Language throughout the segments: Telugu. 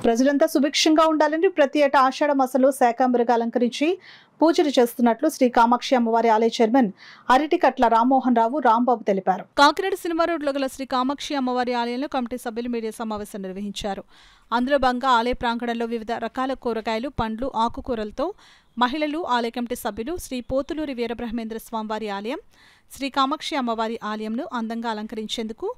ప్రజలంతా సుభిక్షంగా ఉండాలని ప్రతి ఏటా ఆషాఢ మాసంలో శాకాంబరిగా అలంకరించి పూజలు చేస్తున్నట్లు శ్రీ కామాక్షి అమ్మవారి ఆలయ చైర్మన్ అరటికట్ల రామ్మోహన్ రావు రాంబాబు తెలిపారు. కాకినాడ సినిమా రోడ్లో గల శ్రీ కామాక్షి అమ్మవారి ఆలయంలో కమిటీ సభ్యులు మీడియా సమావేశం నిర్వహించారు. అందులో భాగంగా ఆలయ ప్రాంగణంలో వివిధ రకాల కూరగాయలు, పండ్లు, ఆకుకూరలతో మహిళలు, ఆలయ కమిటీ సభ్యులు శ్రీ పోతులూరి వీరబ్రహ్మేంద్ర స్వామివారి ఆలయం, శ్రీ కామాక్షి అమ్మవారి ఆలయంను అందంగా అలంకరించేందుకు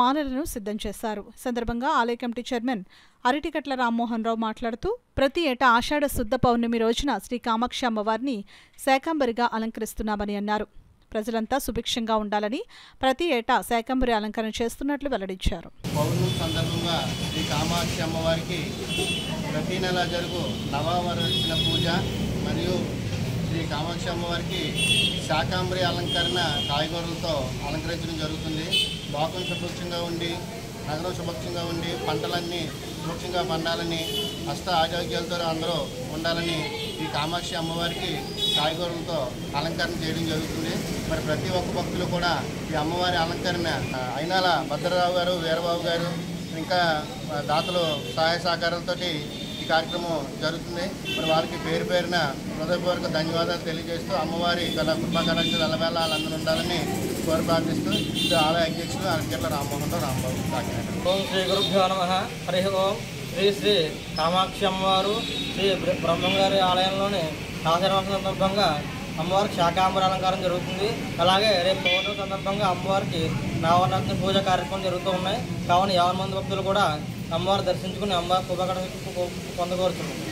మాలలను సిద్ధం చేశారు. సందర్భంగా ఆలయ కమిటీ చైర్మన్ అరటికట్ల రామ్మోహన్ రావు మాట్లాడుతూ ప్రతి ఏటా ఆషాఢ శుద్ధ పౌర్ణమి రోజున శ్రీ కామాక్షి అమ్మవారిని శాకాంబరిగా అలంకరిస్తున్నామని అన్నారు. ప్రజలంతా సుభిక్షంగా ఉండాలని ప్రతి ఏటా శాకాంబరి అలంకరణ చేస్తున్నట్లు వెల్లడించారు. పౌర్ణమి సందర్భంగా శ్రీ కామాక్షి అమ్మవారికి ప్రతి నెల జరుగు నవవరచిన పూజ మరియు శ్రీ కామాక్షి అమ్మవారికి శాకాంబరి అలంకరణ కాయగూరలతో అలంకరించడం జరుగుతుంది. లోకం సుభిక్షంగా ఉండి, నగరం సుభిక్షంగా ఉండి, పంటలన్నీ సుభిక్షంగా పండాలని, హస్త ఆరోగ్యాలతో అందరూ ఉండాలని ఈ కామాక్షి అమ్మవారికి కాయగూరలతో అలంకరణ చేయడం జరుగుతుంది. మరి ప్రతి ఒక్క భక్తులు కూడా ఈ అమ్మవారి అలంకరణ అయినాల భద్రరావు గారు, వీరబాబు గారు, ఇంకా దాతలు సహాయ సహకారాలతో ఈ కార్యక్రమం జరుగుతుంది. మరి వారికి పేరు పేరున హృదయపూర్వక ధన్యవాదాలు తెలియజేస్తూ అమ్మవారి కృపా కటాక్షాలు ఎల్లవేళ వాళ్ళందరూ ఉండాలని కోరి ప్రార్థిస్తూ ఇది ఆలయ అధ్యక్షులు అరటికట్ల రామ్మోహన్ రాంబాబు కాకినాడ. ఓం శ్రీ గురుభ్యో నమః. హరి ఓం. శ్రీ కామాక్షి అమ్మవారు శ్రీ బ్రహ్మంగారి ఆలయంలోని ఆషాఢ సందర్భంగా అమ్మవారికి శాకాంబరి అలంకారం జరుగుతుంది. అలాగే రేపు పౌర్ణమి సందర్భంగా అమ్మవారికి నవరాత్రి పూజ కార్యక్రమం జరుగుతూ ఉన్నాయి. కావున 50 మంది భక్తులు కూడా అమ్మవారు దర్శించుకుని అమ్మవారి కృపా కటాక్షాలు పొందకోరుతున్నారు.